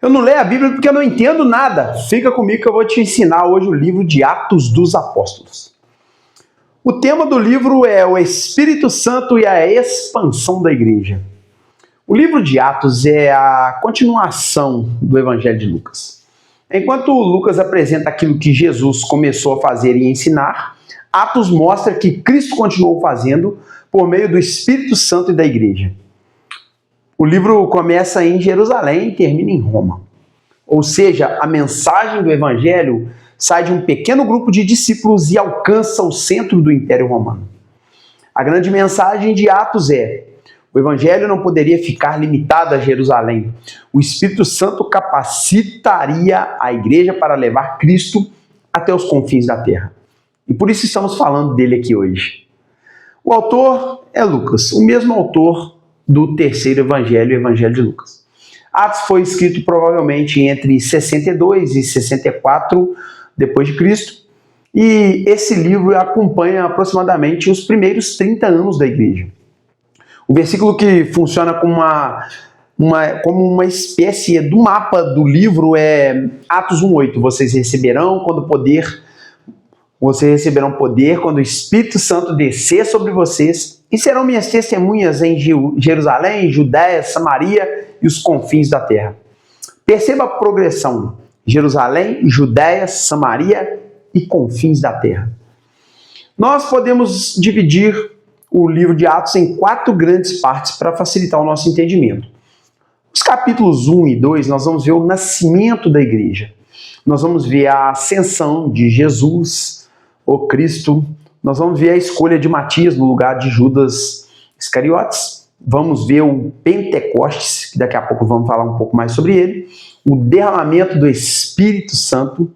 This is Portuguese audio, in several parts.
Eu não leio a Bíblia porque eu não entendo nada. Fica comigo que eu vou te ensinar hoje o livro de Atos dos Apóstolos. O tema do livro é o Espírito Santo e a expansão da igreja. O livro de Atos é a continuação do Evangelho de Lucas. Enquanto Lucas apresenta aquilo que Jesus começou a fazer e ensinar, Atos mostra que Cristo continuou fazendo por meio do Espírito Santo e da igreja. O livro começa em Jerusalém e termina em Roma. Ou seja, a mensagem do Evangelho sai de um pequeno grupo de discípulos e alcança o centro do Império Romano. A grande mensagem de Atos é: o Evangelho não poderia ficar limitado a Jerusalém. O Espírito Santo capacitaria a igreja para levar Cristo até os confins da terra. E por isso estamos falando dele aqui hoje. O autor é Lucas, o mesmo autor do terceiro evangelho, o Evangelho de Lucas. Atos foi escrito provavelmente entre 62 e 64 depois de Cristo, e esse livro acompanha aproximadamente os primeiros 30 anos da igreja. O versículo que funciona como uma espécie do mapa do livro é Atos 1:8. Vocês receberão poder quando o Espírito Santo descer sobre vocês, e serão minhas testemunhas em Jerusalém, Judéia, Samaria e os confins da terra. Perceba a progressão: Jerusalém, Judéia, Samaria e confins da terra. Nós podemos dividir o livro de Atos em 4 grandes partes para facilitar o nosso entendimento. Os capítulos 1 e 2, nós vamos ver o nascimento da igreja. Nós vamos ver a ascensão de Jesus, o Cristo. Nós vamos ver a escolha de Matias no lugar de Judas Iscariotes. Vamos ver o Pentecostes, que daqui a pouco vamos falar um pouco mais sobre ele. O derramamento do Espírito Santo.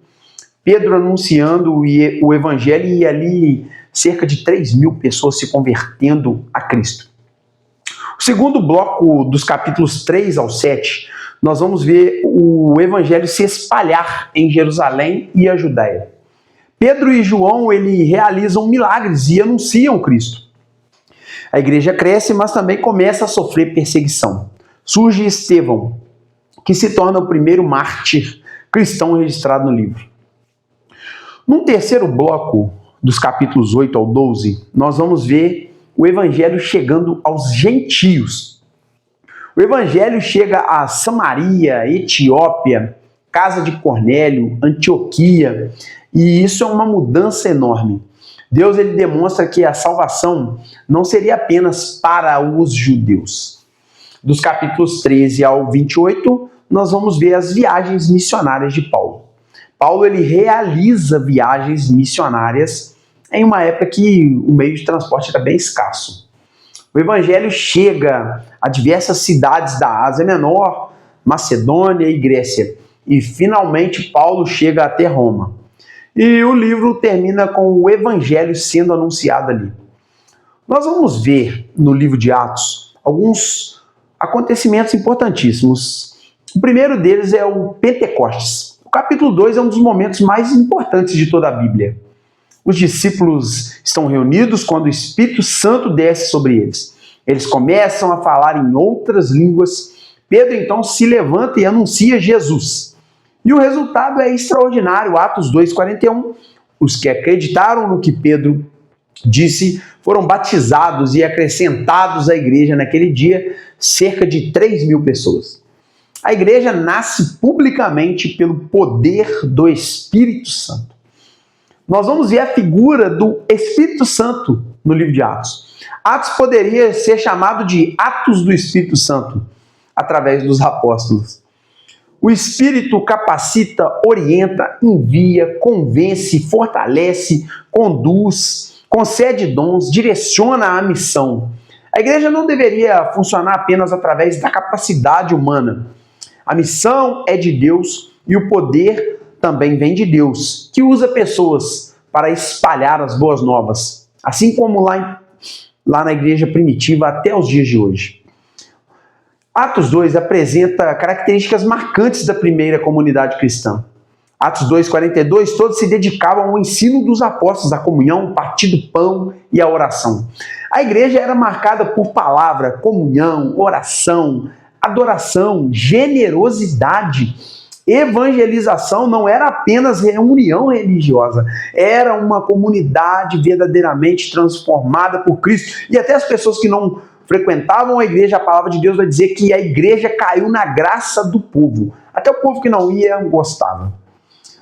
Pedro anunciando o Evangelho e ali cerca de 3.000 pessoas se convertendo a Cristo. O segundo bloco, dos capítulos 3 ao 7, nós vamos ver o Evangelho se espalhar em Jerusalém e a Judéia. Pedro e João, realizam milagres e anunciam Cristo. A igreja cresce, mas também começa a sofrer perseguição. Surge Estevão, que se torna o primeiro mártir cristão registrado no livro. Num terceiro bloco, dos capítulos 8 ao 12, nós vamos ver o Evangelho chegando aos gentios. O Evangelho chega a Samaria, Etiópia, casa de Cornélio, Antioquia, e isso é uma mudança enorme. Deus demonstra que a salvação não seria apenas para os judeus. Dos capítulos 13 ao 28, nós vamos ver as viagens missionárias de Paulo. Paulo realiza viagens missionárias em uma época que o meio de transporte era bem escasso. O Evangelho chega a diversas cidades da Ásia Menor, Macedônia e Grécia. E finalmente Paulo chega até Roma. E o livro termina com o Evangelho sendo anunciado ali. Nós vamos ver no livro de Atos alguns acontecimentos importantíssimos. O primeiro deles é o Pentecostes. O capítulo 2 é um dos momentos mais importantes de toda a Bíblia. Os discípulos estão reunidos quando o Espírito Santo desce sobre eles. Eles começam a falar em outras línguas. Pedro então se levanta e anuncia Jesus. E o resultado é extraordinário. Atos 2:41. Os que acreditaram no que Pedro disse foram batizados e acrescentados à igreja naquele dia cerca de 3.000 pessoas. A igreja nasce publicamente pelo poder do Espírito Santo. Nós vamos ver a figura do Espírito Santo no livro de Atos. Atos poderia ser chamado de Atos do Espírito Santo, através dos apóstolos. O Espírito capacita, orienta, envia, convence, fortalece, conduz, concede dons, direciona a missão. A igreja não deveria funcionar apenas através da capacidade humana. A missão é de Deus e o poder também vem de Deus, que usa pessoas para espalhar as boas novas, assim como lá na igreja primitiva até os dias de hoje. Atos 2 apresenta características marcantes da primeira comunidade cristã. Atos 2:42, todos se dedicavam ao ensino dos apóstolos, à comunhão, ao partir do pão e à oração. A igreja era marcada por palavra, comunhão, oração, adoração, generosidade. Evangelização não era apenas reunião religiosa, era uma comunidade verdadeiramente transformada por Cristo. E até as pessoas que não frequentavam a igreja, a palavra de Deus vai dizer que a igreja caiu na graça do povo. Até o povo que não ia gostava.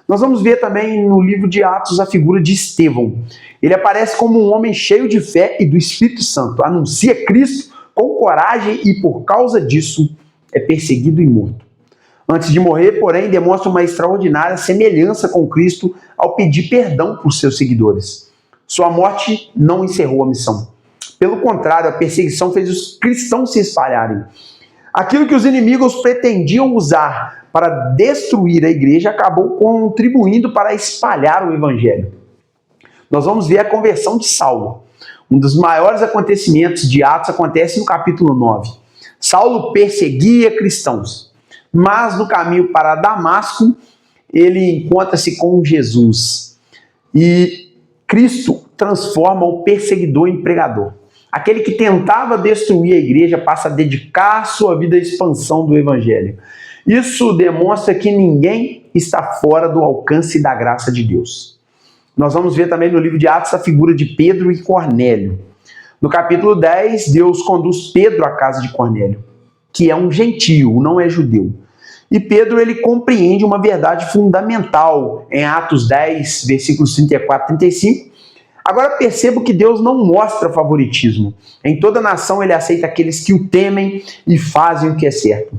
Nós vamos ver também no livro de Atos a figura de Estevão. Ele aparece como um homem cheio de fé e do Espírito Santo, anuncia Cristo com coragem e por causa disso é perseguido e morto. Antes de morrer, porém, demonstra uma extraordinária semelhança com Cristo ao pedir perdão por seus seguidores. Sua morte não encerrou a missão. Pelo contrário, a perseguição fez os cristãos se espalharem. Aquilo que os inimigos pretendiam usar para destruir a igreja acabou contribuindo para espalhar o evangelho. Nós vamos ver a conversão de Saulo. Um dos maiores acontecimentos de Atos acontece no capítulo 9. Saulo perseguia cristãos. Mas no caminho para Damasco, ele encontra-se com Jesus. E Cristo transforma o perseguidor em pregador. Aquele que tentava destruir a igreja passa a dedicar sua vida à expansão do evangelho. Isso demonstra que ninguém está fora do alcance da graça de Deus. Nós vamos ver também no livro de Atos a figura de Pedro e Cornélio. No capítulo 10, Deus conduz Pedro à casa de Cornélio, que é um gentio, não é judeu. E Pedro, ele compreende uma verdade fundamental em Atos 10, versículos 34 e 35. Agora percebo que Deus não mostra favoritismo. Em toda nação ele aceita aqueles que o temem e fazem o que é certo.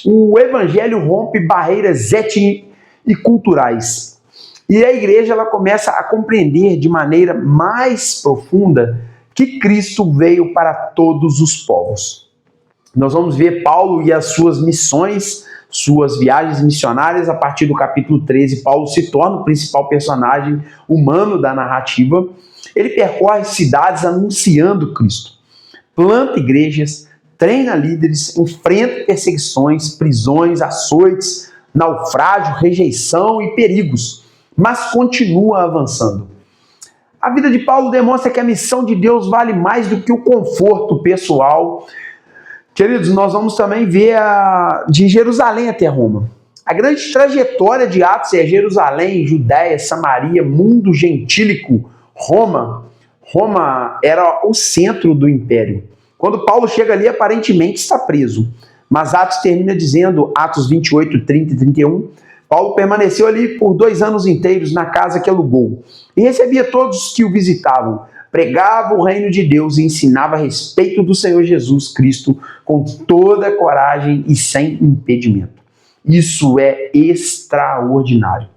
O evangelho rompe barreiras étnicas e culturais. E a igreja ela começa a compreender de maneira mais profunda que Cristo veio para todos os povos. Nós vamos ver Paulo e as suas missões, suas viagens missionárias. A partir do capítulo 13, Paulo se torna o principal personagem humano da narrativa. Ele percorre cidades anunciando Cristo, planta igrejas, treina líderes, enfrenta perseguições, prisões, açoites, naufrágio, rejeição e perigos, mas continua avançando. A vida de Paulo demonstra que a missão de Deus vale mais do que o conforto pessoal. Queridos, nós vamos também ver de Jerusalém até Roma. A grande trajetória de Atos é Jerusalém, Judéia, Samaria, mundo gentílico, Roma. Roma era o centro do império. Quando Paulo chega ali, aparentemente está preso. Mas Atos termina dizendo, Atos 28, 30 e 31, Paulo permaneceu ali por 2 anos inteiros na casa que alugou e recebia todos que o visitavam. Pregava o reino de Deus e ensinava a respeito do Senhor Jesus Cristo com toda a coragem e sem impedimento. Isso é extraordinário.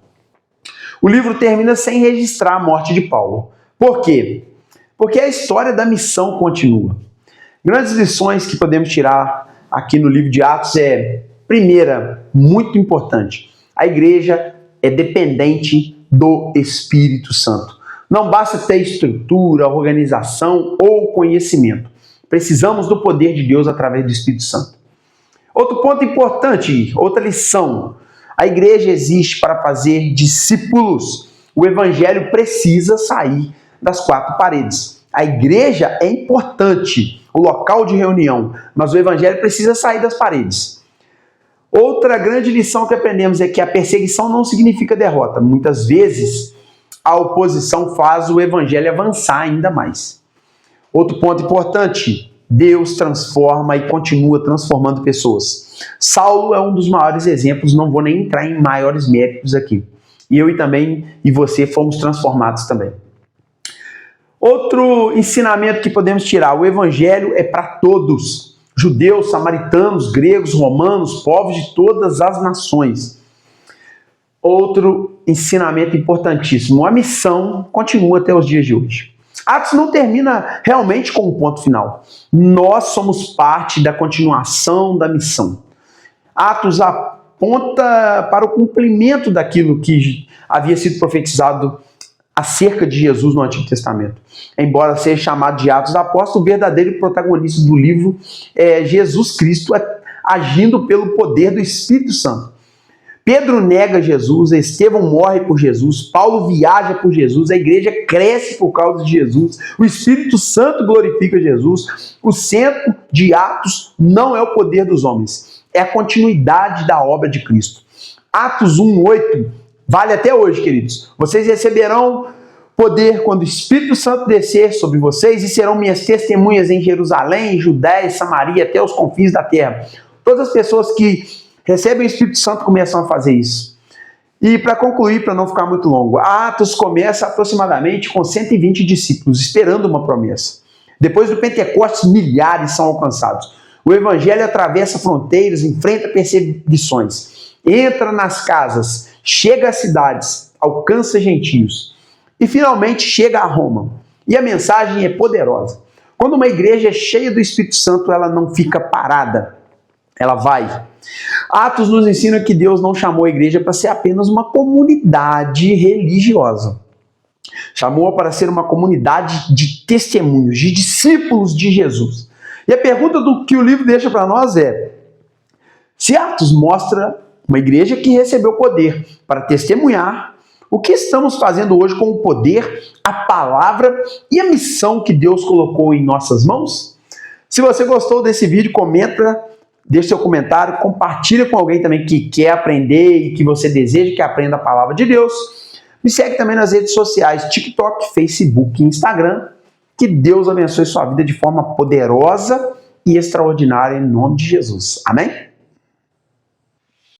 O livro termina sem registrar a morte de Paulo. Por quê? Porque a história da missão continua. Grandes lições que podemos tirar aqui no livro de Atos é, primeira, muito importante, a igreja é dependente do Espírito Santo. Não basta ter estrutura, organização ou conhecimento. Precisamos do poder de Deus através do Espírito Santo. Outro ponto importante, outra lição. A igreja existe para fazer discípulos. O evangelho precisa sair das 4 paredes. A igreja é importante, o local de reunião, mas o evangelho precisa sair das paredes. Outra grande lição que aprendemos é que a perseguição não significa derrota. Muitas vezes, a oposição faz o evangelho avançar ainda mais. Outro ponto importante, Deus transforma e continua transformando pessoas. Saulo é um dos maiores exemplos, não vou nem entrar em maiores méritos aqui. E eu e você fomos transformados também. Outro ensinamento que podemos tirar, o evangelho é para todos. Judeus, samaritanos, gregos, romanos, povos de todas as nações. Outro ensinamento importantíssimo, a missão continua até os dias de hoje. Atos não termina realmente com um ponto final. Nós somos parte da continuação da missão. Atos aponta para o cumprimento daquilo que havia sido profetizado acerca de Jesus no Antigo Testamento. Embora seja chamado de Atos dos Apóstolos, o verdadeiro protagonista do livro é Jesus Cristo agindo pelo poder do Espírito Santo. Pedro nega Jesus, Estevão morre por Jesus, Paulo viaja por Jesus, a igreja cresce por causa de Jesus, o Espírito Santo glorifica Jesus. O centro de Atos não é o poder dos homens, é a continuidade da obra de Cristo. Atos 1:8 vale até hoje, queridos. Vocês receberão poder quando o Espírito Santo descer sobre vocês e serão minhas testemunhas em Jerusalém, Judéia, Samaria, até os confins da terra. Todas as pessoas que recebem o Espírito Santo começam a fazer isso. E para concluir, para não ficar muito longo, Atos começa aproximadamente com 120 discípulos, esperando uma promessa. Depois do Pentecostes, milhares são alcançados. O evangelho atravessa fronteiras, enfrenta perseguições, entra nas casas, chega às cidades, alcança gentios e finalmente chega a Roma. E a mensagem é poderosa. Quando uma igreja é cheia do Espírito Santo, ela não fica parada, ela vai. Atos nos ensina que Deus não chamou a igreja para ser apenas uma comunidade religiosa. Chamou-a para ser uma comunidade de testemunhos, de discípulos de Jesus. E a pergunta que o livro deixa para nós é: se Atos mostra uma igreja que recebeu poder para testemunhar, o que estamos fazendo hoje com o poder, a palavra e a missão que Deus colocou em nossas mãos? Se você gostou desse vídeo, comenta, deixe seu comentário, compartilha com alguém também que quer aprender e que você deseja que aprenda a palavra de Deus. Me segue também nas redes sociais, TikTok, Facebook e Instagram. Que Deus abençoe sua vida de forma poderosa e extraordinária em nome de Jesus. Amém?